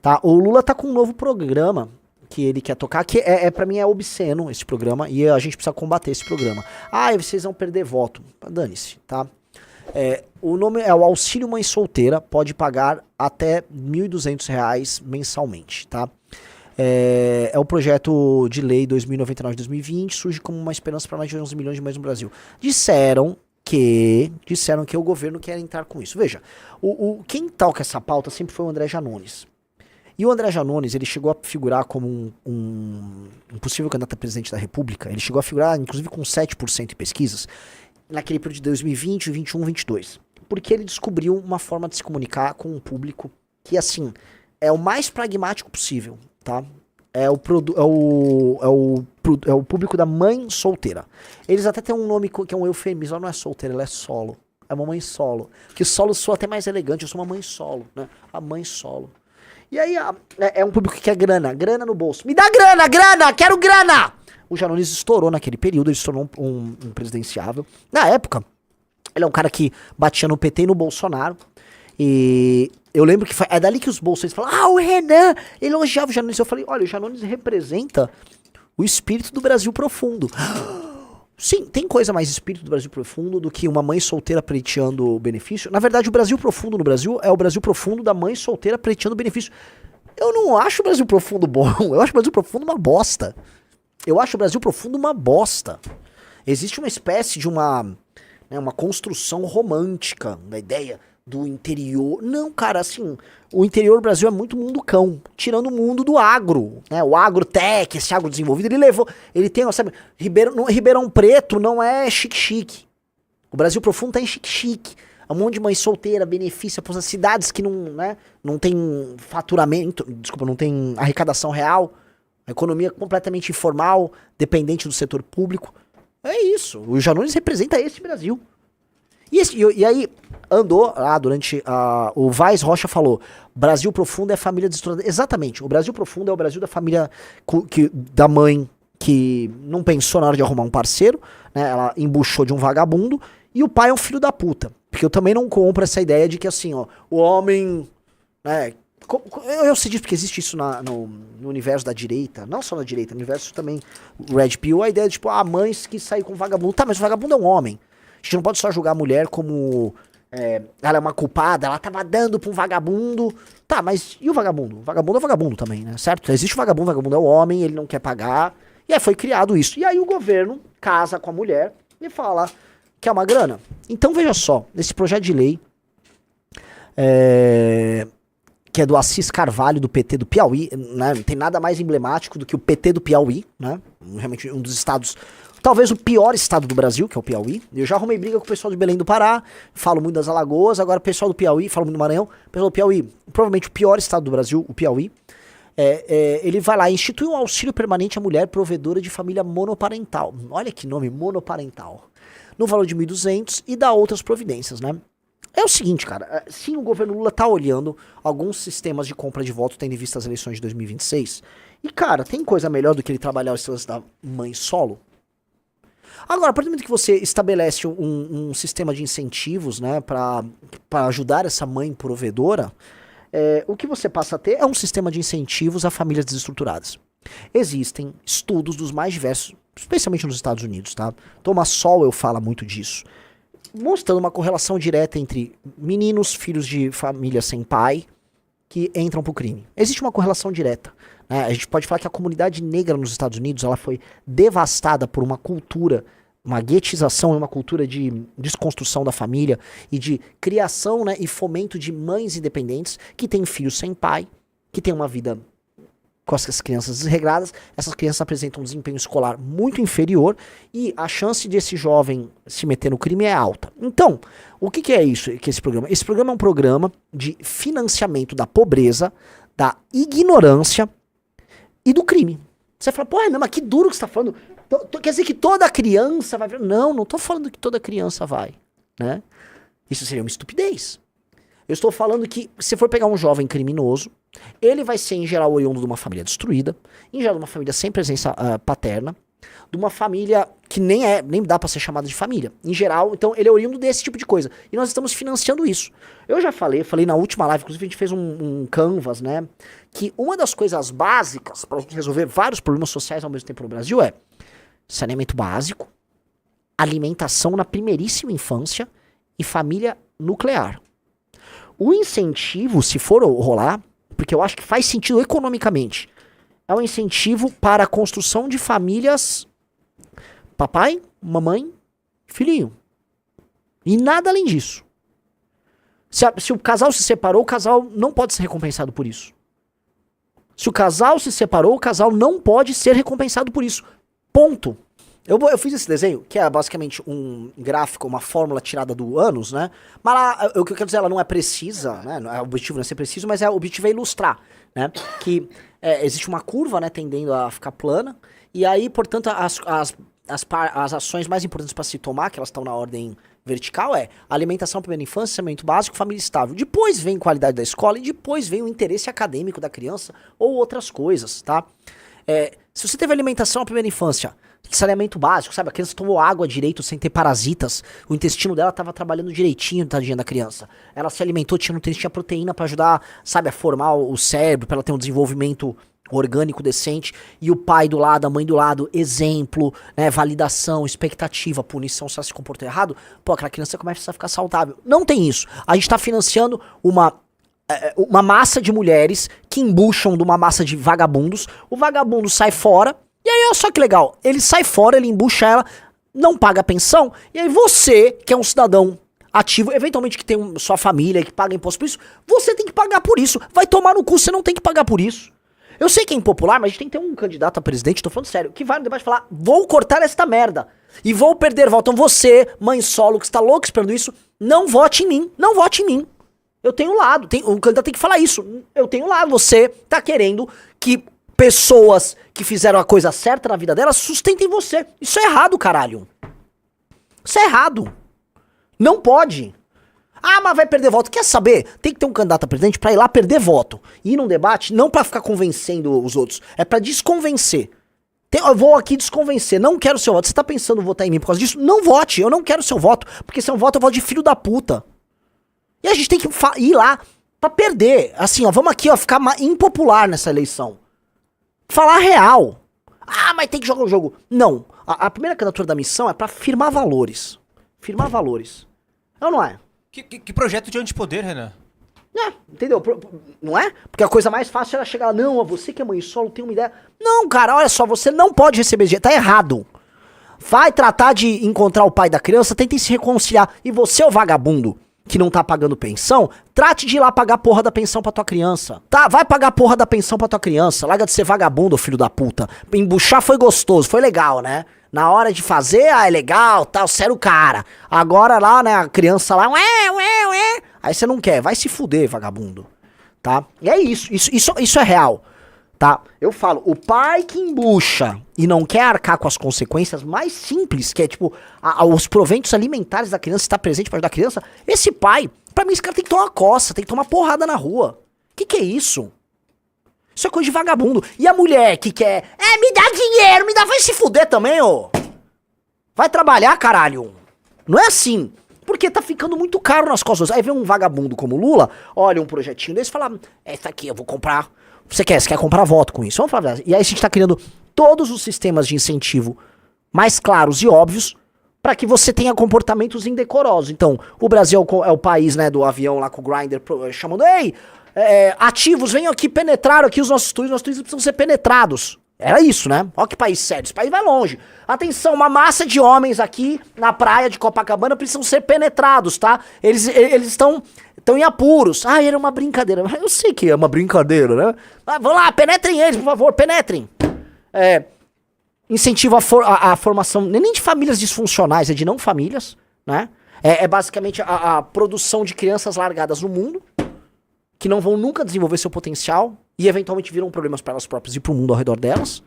tá? O Lula tá com um novo programa que ele quer tocar, que pra mim é obsceno esse programa, e a gente precisa combater esse programa. Ah, vocês vão perder voto. Dane-se, tá? O nome é o Auxílio Mãe Solteira, pode pagar até R$ 1.200 mensalmente, tá? É o projeto de lei 2099 de 2020, surge como uma esperança para mais de 11 milhões de mães no Brasil. Disseram que o governo quer entrar com isso. Veja, quem toca essa pauta sempre foi o André Janones. E o André Janones, ele chegou a figurar como um possível candidato a presidente da República. Ele chegou a figurar, inclusive, com 7% em pesquisas, naquele período de 2020, 21, 22. Porque ele descobriu uma forma de se comunicar com um público que, assim, é o mais pragmático possível, tá? É o público da mãe solteira. Eles até têm um nome que é um eufemismo. Ela não é solteira, ela é solo. É uma mãe solo. Que solo soa até mais elegante. Eu sou uma mãe solo, né? A mãe solo. E aí é um público que quer grana no bolso. Me dá grana, quero grana! O Janones estourou naquele período, ele se tornou um presidenciável. Na época, ele é um cara que batia no PT e no Bolsonaro. E eu lembro que é dali que os bolsonaristas falam, o Renan, ele elogiava o Janones. Eu falei, olha, o Janones representa o espírito do Brasil profundo. Sim, tem coisa mais espírito do Brasil profundo do que uma mãe solteira pleiteando o benefício. Na verdade, o Brasil profundo no Brasil é o Brasil profundo da mãe solteira pleiteando o benefício. Eu não acho o Brasil profundo bom, eu acho o Brasil profundo uma bosta. Existe uma espécie de uma construção romântica da ideia do interior. Não, cara, assim, o interior do Brasil é muito mundo cão, tirando o mundo do agro, né? O agrotech, esse agro desenvolvido, ele tem, sabe, Ribeirão Preto não é chique-chique. O Brasil profundo tá em chique-chique. É um monte de mãe solteira, benefício, cidades que não tem faturamento, desculpa, não tem arrecadação real, a economia é completamente informal, dependente do setor público. É isso, o Janones representa esse Brasil. E aí, andou lá durante. O Vaz Rocha falou: Brasil profundo é família desestruturada. Exatamente, o Brasil profundo é o Brasil da família da mãe que não pensou na hora de arrumar um parceiro, né? Ela embuchou de um vagabundo, e o pai é um filho da puta. Porque eu também não compro essa ideia de que assim, ó, o homem. Né, eu sei disso porque existe isso no universo da direita, não só na direita, no universo também, Red Pill, a ideia de, tipo, mães que saem com vagabundo. Tá, mas o vagabundo é um homem. A gente não pode só julgar a mulher como ela é uma culpada, ela tava dando pra um vagabundo. Tá, mas e o vagabundo? O vagabundo é vagabundo também, né? Certo? Existe o vagabundo é o homem, ele não quer pagar. E aí foi criado isso. E aí o governo casa com a mulher e fala que é uma grana. Então veja só, nesse projeto de lei, que é do Assis Carvalho, do PT do Piauí, né? Não tem nada mais emblemático do que o PT do Piauí, né? Realmente um dos estados, talvez o pior estado do Brasil, que é o Piauí. Eu já arrumei briga com o pessoal de Belém do Pará, falo muito das Alagoas, agora o pessoal do Piauí, falo muito do Maranhão, o pessoal do Piauí, provavelmente o pior estado do Brasil, o Piauí, ele vai lá e institui um auxílio permanente à mulher provedora de família monoparental. Olha que nome, monoparental. No valor de 1.200 e dá outras providências, né? É o seguinte, cara, sim, o governo Lula tá olhando alguns sistemas de compra de votos, tendo em vista as eleições de 2026, e, cara, tem coisa melhor do que ele trabalhar os seus da mãe solo? Agora, a partir do momento que você estabelece um sistema de incentivos, né, pra ajudar essa mãe provedora, o que você passa a ter é um sistema de incentivos a famílias desestruturadas. Existem estudos dos mais diversos, especialmente nos Estados Unidos, tá? Thomas Sowell fala muito disso, mostrando uma correlação direta entre meninos, filhos de família sem pai, que entram pro crime. Existe uma correlação direta. Né? A gente pode falar que a comunidade negra nos Estados Unidos ela foi devastada por uma cultura, uma guetização, uma cultura de desconstrução da família e de criação, né, e fomento de mães independentes que têm filhos sem pai, que têm uma vida com essas crianças desregradas. Essas crianças apresentam um desempenho escolar muito inferior e a chance de esse jovem se meter no crime é alta. Então, o que é isso, que esse programa? Esse programa é um programa de financiamento da pobreza, da ignorância e do crime. Você fala, pô, não, mas que duro que você tá falando. Quer dizer que toda criança vai... Não tô falando que toda criança vai, né? Isso seria uma estupidez. Eu estou falando que se for pegar um jovem criminoso, ele vai ser, em geral, oriundo de uma família destruída, em geral, de uma família sem presença paterna, de uma família que nem dá pra ser chamada de família, em geral. Então ele é oriundo desse tipo de coisa. E nós estamos financiando isso. Eu já falei na última live, inclusive a gente fez um canvas, né? Que uma das coisas básicas pra gente resolver vários problemas sociais ao mesmo tempo no Brasil é saneamento básico, alimentação na primeiríssima infância e família nuclear. O incentivo, se for rolar, porque eu acho que faz sentido economicamente, é um incentivo para a construção de famílias papai, mamãe, filhinho. E nada além disso. Se o casal se separou, o casal não pode ser recompensado por isso. Se o casal se separou, o casal não pode ser recompensado por isso. Ponto. Eu fiz esse desenho, que é basicamente um gráfico, uma fórmula tirada do ânus, né? Mas lá, o que eu quero dizer, ela não é precisa, né? O objetivo não é ser preciso, mas o objetivo é ilustrar, né? Que existe uma curva, né, tendendo a ficar plana, e aí, portanto, as ações mais importantes para se tomar, que elas estão na ordem vertical, é alimentação, primeira infância, saneamento básico, família estável. Depois vem qualidade da escola e depois vem o interesse acadêmico da criança ou outras coisas, tá? Se você teve alimentação na primeira infância, saneamento básico, sabe? A criança tomou água direito sem ter parasitas, o intestino dela tava trabalhando direitinho, tadinha da criança. Ela se alimentou, tinha proteína para ajudar, sabe, a formar o cérebro, para ela ter um desenvolvimento orgânico decente, e o pai do lado, a mãe do lado, exemplo, né, validação, expectativa, punição se ela se comportou errado, pô, aquela criança começa a ficar saudável. Não tem isso. A gente tá financiando uma massa de mulheres que embucham de uma massa de vagabundos, o vagabundo sai fora, e aí olha só que legal, ele sai fora, ele embucha ela, não paga pensão, e aí você, que é um cidadão ativo, eventualmente que tem sua família, que paga imposto por isso, você tem que pagar por isso. Vai tomar no cu, você não tem que pagar por isso. Eu sei que é impopular, mas a gente tem que ter um candidato a presidente, tô falando sério, que vai no debate falar, vou cortar esta merda, e vou perder voto. Então você, mãe solo, que está louco esperando isso, não vote em mim, não vote em mim. Eu tenho lado, o candidato tem que falar isso, eu tenho lado, você tá querendo que pessoas que fizeram a coisa certa na vida delas sustentem você. Isso é errado, caralho. Isso é errado. Não pode. Ah, mas vai perder voto. Quer saber? Tem que ter um candidato a presidente pra ir lá perder voto. Ir num debate, não pra ficar convencendo os outros, é pra desconvencer. Eu vou aqui desconvencer, não quero seu voto. Você tá pensando em votar em mim por causa disso? Não vote, eu não quero seu voto, porque se é um voto, eu voto de filho da puta. E a gente tem que ir lá pra perder. Assim, ó, vamos aqui, ó, ficar impopular nessa eleição. Falar real. Ah, mas tem que jogar o jogo. Não. A primeira candidatura da missão é pra firmar valores. Firmar valores. Ou não é? Que projeto de antipoder, Renan? Entendeu? Não é? Porque a coisa mais fácil era chegar lá, não, você que é mãe solo tem uma ideia. Não, cara, olha só, você não pode receber dinheiro, tá errado. Vai tratar de encontrar o pai da criança, tentem se reconciliar. E você, o vagabundo, que não tá pagando pensão, trate de ir lá pagar a porra da pensão pra tua criança. Tá, vai pagar a porra da pensão pra tua criança. Larga de ser vagabundo, filho da puta. Embuchar foi gostoso, foi legal, né? Na hora de fazer, é legal, tal, você era o cara. Agora lá, né, a criança lá, ué. Aí você não quer, vai se fuder, vagabundo. Tá? E é isso é real. Tá? Eu falo, o pai que embucha e não quer arcar com as consequências mais simples, que é tipo, os proventos alimentares da criança, estar presente para ajudar a criança, esse pai, pra mim esse cara tem que tomar uma coça, tem que tomar porrada na rua. Que é isso? Isso é coisa de vagabundo. E a mulher que quer, me dá dinheiro, vai se fuder também, ô. Vai trabalhar, caralho. Não é assim. Porque tá ficando muito caro nas costas. Aí vem um vagabundo como Lula, olha um projetinho desse e fala, essa aqui eu vou comprar. Você quer comprar voto com isso? Vamos falar. E aí a gente tá criando todos os sistemas de incentivo mais claros e óbvios para que você tenha comportamentos indecorosos. Então, o Brasil é o país, né, do avião lá com o Grindr chamando, ei, ativos, venham aqui penetrar aqui os nossos turistas precisam ser penetrados. Era isso, né? Olha que país sério, esse país vai longe. Atenção, uma massa de homens aqui na praia de Copacabana precisam ser penetrados, tá? Eles estão em apuros. Ah, era uma brincadeira. Eu sei que é uma brincadeira, né? Vamos lá, penetrem eles, por favor, penetrem. Incentivo a formação, nem de famílias disfuncionais, é de não famílias, né? É basicamente a produção de crianças largadas no mundo, que não vão nunca desenvolver seu potencial e eventualmente viram problemas para elas próprias e para o mundo ao redor delas,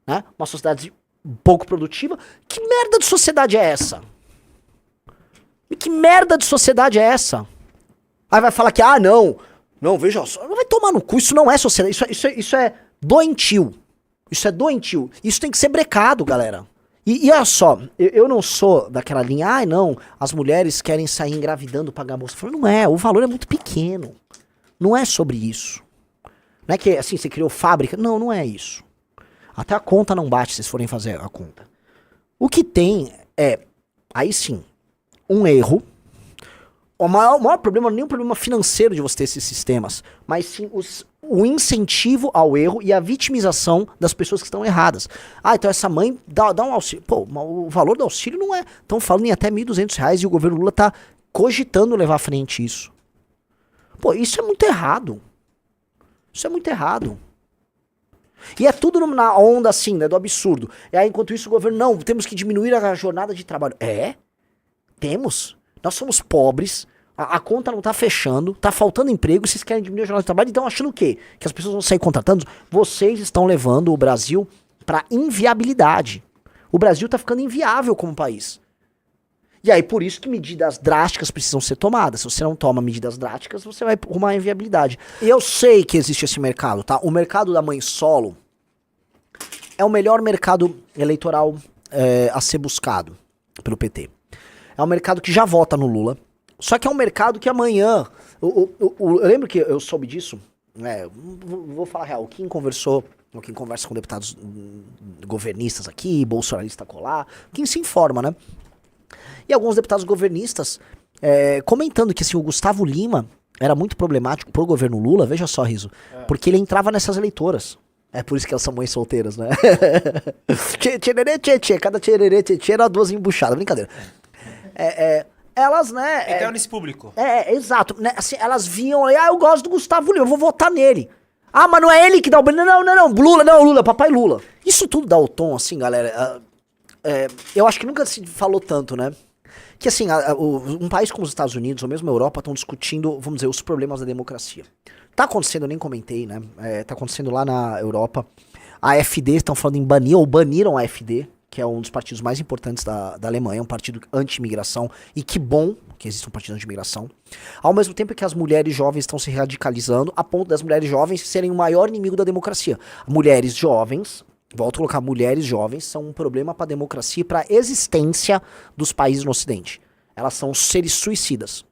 né? Uma sociedade pouco produtiva. Que merda de sociedade é essa? E que merda de sociedade é essa? Aí vai falar que, não, veja só, vai tomar no cu, isso não é sociedade, isso é doentio. Isso é doentio. Isso tem que ser brecado, galera. E olha só, eu não sou daquela linha, não, as mulheres querem sair engravidando pra pagar bolsa. Eu falo, não é, o valor é muito pequeno. Não é sobre isso. Não é que, assim, você criou fábrica. Não, não é isso. Até a conta não bate se vocês forem fazer a conta. O que tem é, aí sim, um erro. O maior problema não é nem o problema financeiro de você ter esses sistemas, mas sim o incentivo ao erro e a vitimização das pessoas que estão erradas. Então essa mãe dá um auxílio. Pô, o valor do auxílio não é... Estão falando em até R$ 1.200 e o governo Lula tá cogitando levar à frente isso. Pô, isso é muito errado. Isso é muito errado. E é tudo na onda assim, né, do absurdo. E aí, enquanto isso, o governo, não, temos que diminuir a jornada de trabalho. Temos. Nós somos pobres, a conta não tá fechando, tá faltando emprego, vocês querem diminuir a jornada de trabalho, então achando o quê? Que as pessoas vão sair contratando? Vocês estão levando o Brasil pra inviabilidade. O Brasil tá ficando inviável como país. E aí, por isso que medidas drásticas precisam ser tomadas. Se você não toma medidas drásticas, você vai arrumar a inviabilidade. E eu sei que existe esse mercado, tá? O mercado da mãe solo é o melhor mercado eleitoral a ser buscado pelo PT. É um mercado que já vota no Lula. Só que é um mercado que amanhã... eu lembro que eu soube disso. Vou falar real. Quem conversa com deputados governistas aqui, bolsonarista colar, quem se informa, né? E alguns deputados governistas comentando que assim, o Gustavo Lima era muito problemático pro governo Lula. Veja só, Riso. Porque ele entrava nessas eleitoras. É por isso que elas são mães solteiras, né? Cada tchererê, tchê, era 2 embuchadas. Brincadeira. Elas, né... Então nesse público. Exato. Né, assim, elas vinham aí, eu gosto do Gustavo Lima, eu vou votar nele. Mas não é ele que dá o... Não, Lula, papai Lula. Isso tudo dá o tom, assim, galera. Eu acho que nunca se falou tanto, né? Que, assim, um país como os Estados Unidos, ou mesmo a Europa, estão discutindo, vamos dizer, os problemas da democracia. Tá acontecendo, eu nem comentei, né? Tá acontecendo lá na Europa. A AfD, estão falando em banir, ou baniram a AfD, que é um dos partidos mais importantes da Alemanha, um partido anti-imigração, e que bom que existe um partido anti-imigração. Ao mesmo tempo que as mulheres jovens estão se radicalizando, a ponto das mulheres jovens serem o maior inimigo da democracia. Mulheres jovens, volto a colocar, mulheres jovens são um problema para a democracia e para a existência dos países no Ocidente. Elas são seres suicidas.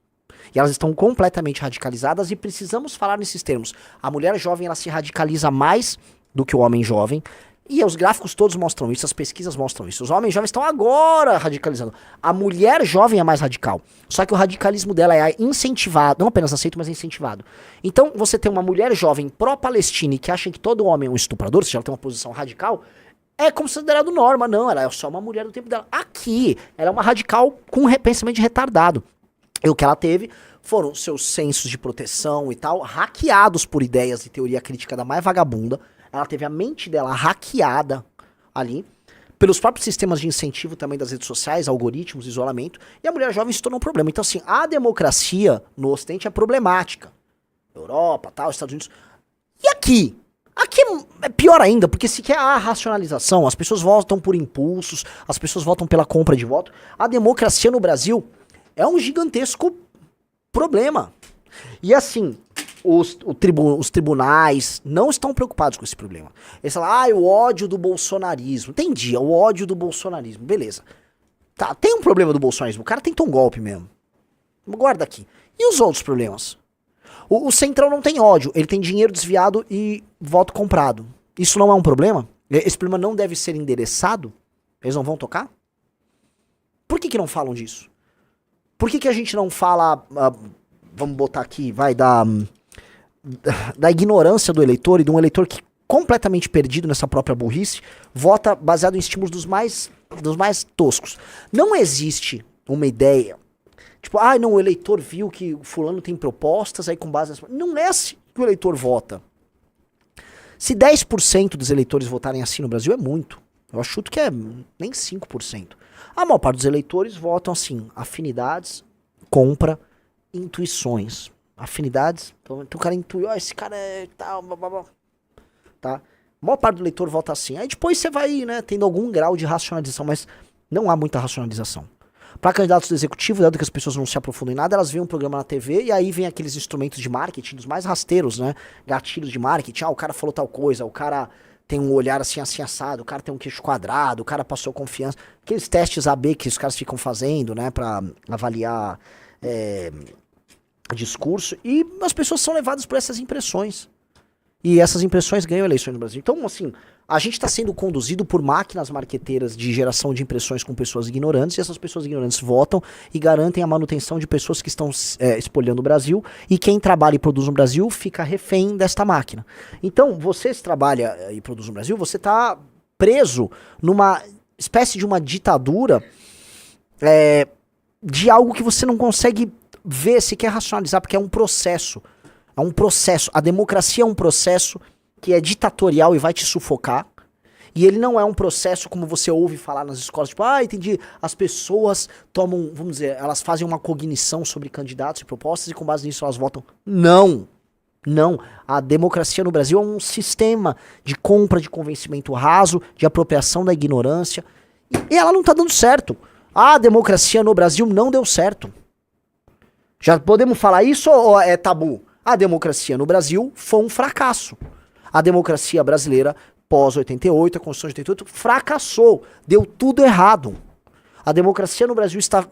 E elas estão completamente radicalizadas e precisamos falar nesses termos. A mulher jovem, ela se radicaliza mais do que o homem jovem. E os gráficos todos mostram isso, as pesquisas mostram isso. Os homens jovens estão agora radicalizando. A mulher jovem é mais radical. Só que o radicalismo dela é incentivado, não apenas aceito, mas é incentivado. Então, você tem uma mulher jovem pró-Palestina e que acha que todo homem é um estuprador, ou seja, ela tem uma posição radical, é considerado norma. Não, ela é só uma mulher do tempo dela. Aqui, ela é uma radical com pensamento de retardado. E o que ela teve foram seus sensos de proteção e tal, hackeados por ideias de teoria crítica da mais vagabunda. Ela teve a mente dela hackeada ali, pelos próprios sistemas de incentivo também das redes sociais, algoritmos, isolamento, e a mulher jovem se tornou um problema. Então, assim, a democracia no Ocidente é problemática. Europa, tal, Estados Unidos. E aqui? Aqui é pior ainda, porque se quer a racionalização, as pessoas votam por impulsos, as pessoas votam pela compra de voto. A democracia no Brasil é um gigantesco problema. E assim, os tribunais não estão preocupados com esse problema. Eles falam, o ódio do bolsonarismo. Entendi, o ódio do bolsonarismo, beleza. Tá, tem um problema do bolsonarismo, o cara tentou um golpe mesmo. Guarda aqui. E os outros problemas? O Centrão não tem ódio, ele tem dinheiro desviado e voto comprado. Isso não é um problema? Esse problema não deve ser endereçado? Eles não vão tocar? Por que não falam disso? Por que a gente não fala, vamos botar aqui, da ignorância do eleitor e de um eleitor que completamente perdido nessa própria burrice, vota baseado em estímulos dos mais toscos. Não existe uma ideia, tipo, não, o eleitor viu que o fulano tem propostas, aí com base nessa... Não é assim que o eleitor vota. Se 10% dos eleitores votarem assim no Brasil é muito. Eu chuto que é nem 5%. A maior parte dos eleitores votam assim, afinidades, compra, intuições. Afinidades, então o cara intui, esse cara é tal, blá, blá, blá. Tá? A maior parte do eleitor vota assim. Aí depois você vai, né, tendo algum grau de racionalização, mas não há muita racionalização. Para candidatos do executivo, dado que as pessoas não se aprofundam em nada, elas veem um programa na TV e aí vem aqueles instrumentos de marketing dos mais rasteiros, né? Gatilhos de marketing. O cara falou tal coisa, o cara tem um olhar assim, assim assado, o cara tem um queixo quadrado, o cara passou confiança. Aqueles testes AB que os caras ficam fazendo, né, pra avaliar discurso. E as pessoas são levadas por essas impressões. E essas impressões ganham eleições no Brasil. Então, assim, a gente está sendo conduzido por máquinas marqueteiras de geração de impressões com pessoas ignorantes, e essas pessoas ignorantes votam e garantem a manutenção de pessoas que estão espolhando o Brasil, e quem trabalha e produz no Brasil fica refém desta máquina. Então, você se trabalha e produz no Brasil, você está preso numa espécie de uma ditadura de algo que você não consegue ver, sequer racionalizar, porque é um processo. É um processo. A democracia é um processo que é ditatorial e vai te sufocar. E ele não é um processo como você ouve falar nas escolas, tipo, entendi, as pessoas tomam, vamos dizer, elas fazem uma cognição sobre candidatos e propostas e com base nisso elas votam. Não. Não. A democracia no Brasil é um sistema de compra de convencimento raso, de apropriação da ignorância. E ela não tá dando certo. A democracia no Brasil não deu certo. Já podemos falar isso ou é tabu? A democracia no Brasil foi um fracasso. A democracia brasileira, pós-88, a Constituição de 88, fracassou. Deu tudo errado. A democracia no Brasil está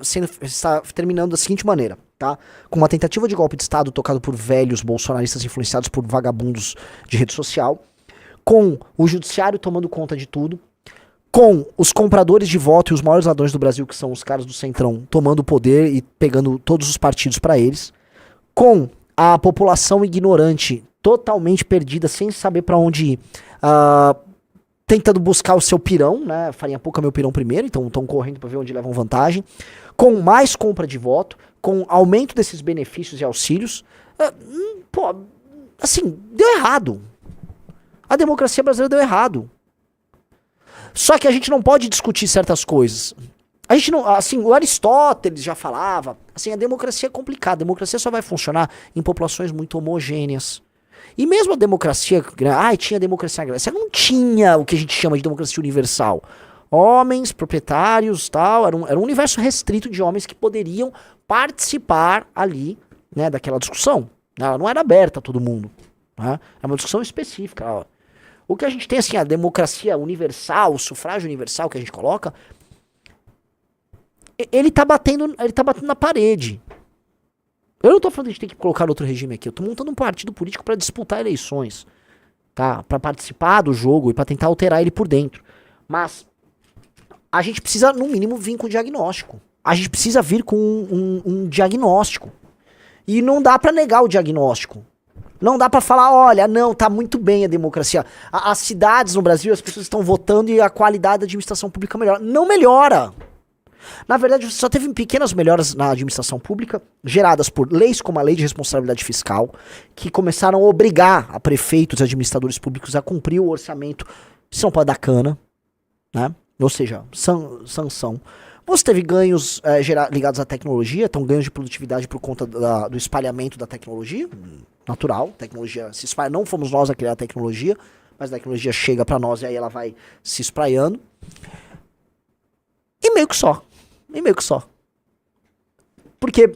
terminando da seguinte maneira, tá? Com uma tentativa de golpe de Estado tocado por velhos bolsonaristas influenciados por vagabundos de rede social, com o judiciário tomando conta de tudo, com os compradores de voto e os maiores ladrões do Brasil, que são os caras do Centrão, tomando o poder e pegando todos os partidos para eles, com a população ignorante, totalmente perdida, sem saber para onde ir, tentando buscar o seu pirão, né? Farinha pouca, meu pirão primeiro, então estão correndo para ver onde levam vantagem, com mais compra de voto, com aumento desses benefícios e auxílios. Assim, deu errado. A democracia brasileira deu errado. Só que a gente não pode discutir certas coisas. A gente não, assim, o Aristóteles já falava, assim, a democracia é complicada, a democracia só vai funcionar em populações muito homogêneas. E mesmo a democracia, tinha democracia na Grécia, não tinha o que a gente chama de democracia universal. Homens, proprietários, tal, era um universo restrito de homens que poderiam participar ali, né, daquela discussão. Ela não era aberta a todo mundo, né? É uma discussão específica. Ó. O que a gente tem, assim, a democracia universal, o sufrágio universal que a gente coloca, ele tá batendo na parede. Eu não tô falando que a gente tem que colocar outro regime aqui. Eu tô montando um partido político para disputar eleições, tá? Para participar do jogo e para tentar alterar ele por dentro. Mas a gente precisa, no mínimo, vir com um diagnóstico. A gente precisa vir com um diagnóstico. E não dá para negar o diagnóstico. Não dá para falar, olha, não, tá muito bem a democracia. As cidades no Brasil, as pessoas estão votando e a qualidade da administração pública melhora. Não melhora. Na verdade, você só teve pequenas melhoras na administração pública, geradas por leis como a Lei de Responsabilidade Fiscal, que começaram a obrigar a prefeitos e administradores públicos a cumprir o orçamento, se não pode dar cana, né? Ou seja, sanção. Você teve ganhos ligados à tecnologia, então ganhos de produtividade por conta do espalhamento da tecnologia, natural, tecnologia se espalha, não fomos nós a criar a tecnologia, mas a tecnologia chega para nós e aí ela vai se espraiando. E meio que só. Porque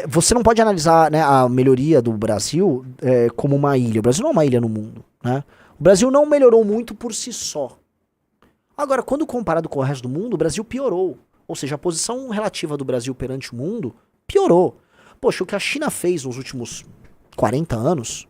você não pode analisar, né, a melhoria do Brasil como uma ilha. O Brasil não é uma ilha no mundo, né? O Brasil não melhorou muito por si só. Agora, quando comparado com o resto do mundo, o Brasil piorou. Ou seja, a posição relativa do Brasil perante o mundo piorou. Poxa, o que a China fez nos últimos 40 anos,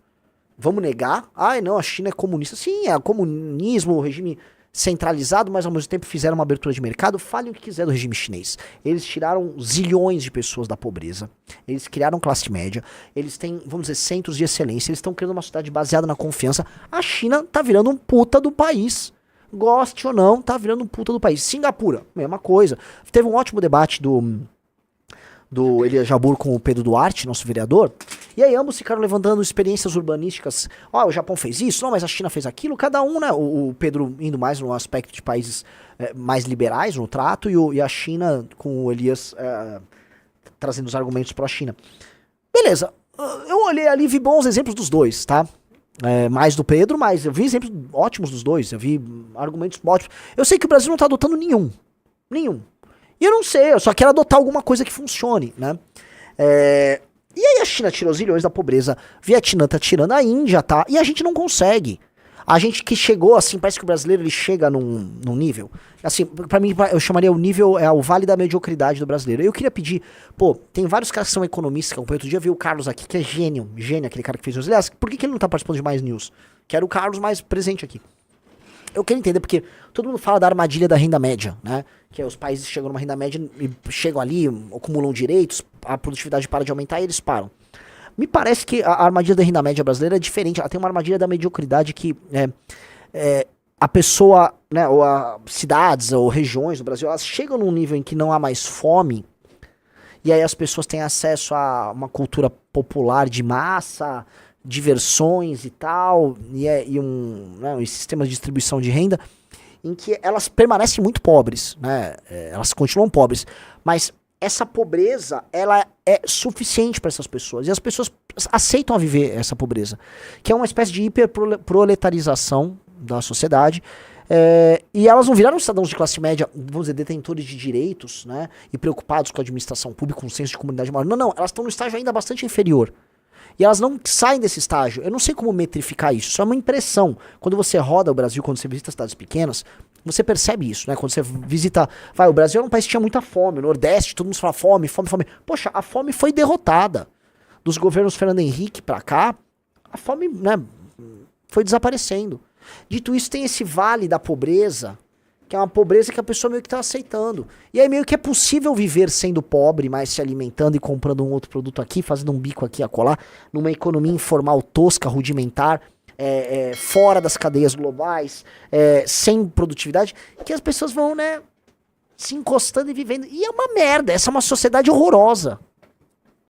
vamos negar? Não, a China é comunista. Sim, é comunismo, o regime centralizado, mas ao mesmo tempo fizeram uma abertura de mercado. Falem o que quiser do regime chinês. Eles tiraram zilhões de pessoas da pobreza, eles criaram classe média, eles têm, vamos dizer, centros de excelência, eles estão criando uma sociedade baseada na confiança. A China tá virando um puta do país. Goste ou não, tá virando um puta do país. Singapura, mesma coisa. Teve um ótimo debate do Elias Jabbour com o Pedro Duarte, nosso vereador, e aí ambos ficaram levantando experiências urbanísticas. O Japão fez isso, não, mas a China fez aquilo, cada um, né, o Pedro indo mais no aspecto de países mais liberais no trato, e a China com o Elias trazendo os argumentos para a China. Beleza, eu olhei ali e vi bons exemplos dos dois, tá? Mais do Pedro, mas eu vi exemplos ótimos dos dois, eu vi argumentos ótimos. Eu sei que o Brasil não tá adotando nenhum. E eu não sei, eu só quero adotar alguma coisa que funcione, né? E aí a China tirou zilhões da pobreza, Vietnã tá tirando, a Índia tá, e a gente não consegue. A gente que chegou, assim, parece que o brasileiro ele chega num nível, assim, pra mim eu chamaria o nível, o vale da mediocridade do brasileiro. Eu queria pedir, pô, tem vários caras que são economistas, que outro dia vi o Carlos aqui, que é gênio, aquele cara que fez os... Aliás, por que ele não tá participando de mais news? Quero o Carlos mais presente aqui. Eu quero entender, porque todo mundo fala da armadilha da renda média, né? Que os países chegam numa renda média e chegam ali, acumulam direitos, a produtividade para de aumentar e eles param. Me parece que a armadilha da renda média brasileira é diferente. Ela tem uma armadilha da mediocridade que a pessoa, né, ou cidades ou regiões do Brasil, elas chegam num nível em que não há mais fome, e aí as pessoas têm acesso a uma cultura popular de massa, diversões e tal, e sistemas de distribuição de renda, em que elas permanecem muito pobres, né? Elas continuam pobres, mas essa pobreza, ela é suficiente para essas pessoas. E as pessoas aceitam a viver essa pobreza. Que é uma espécie de hiperproletarização da sociedade. E elas não viraram cidadãos de classe média, vamos dizer, detentores de direitos, né? E preocupados com a administração pública, com o senso de comunidade maior. Não. Elas estão no estágio ainda bastante inferior. E elas não saem desse estágio. Eu não sei como metrificar isso. Isso é uma impressão. Quando você roda o Brasil, quando você visita cidades pequenas, você percebe isso, né? Quando você visita... o Brasil era um país que tinha muita fome. O Nordeste, todo mundo fala fome. Poxa, a fome foi derrotada. Dos governos Fernando Henrique pra cá, a fome, né, foi desaparecendo. Dito isso, tem esse vale da pobreza, que é uma pobreza que a pessoa meio que tá aceitando. E aí meio que é possível viver sendo pobre, mas se alimentando e comprando um outro produto aqui, fazendo um bico aqui a colar, numa economia informal tosca, rudimentar, fora das cadeias globais, sem produtividade, que as pessoas vão, né, se encostando e vivendo. E é uma merda, essa é uma sociedade horrorosa.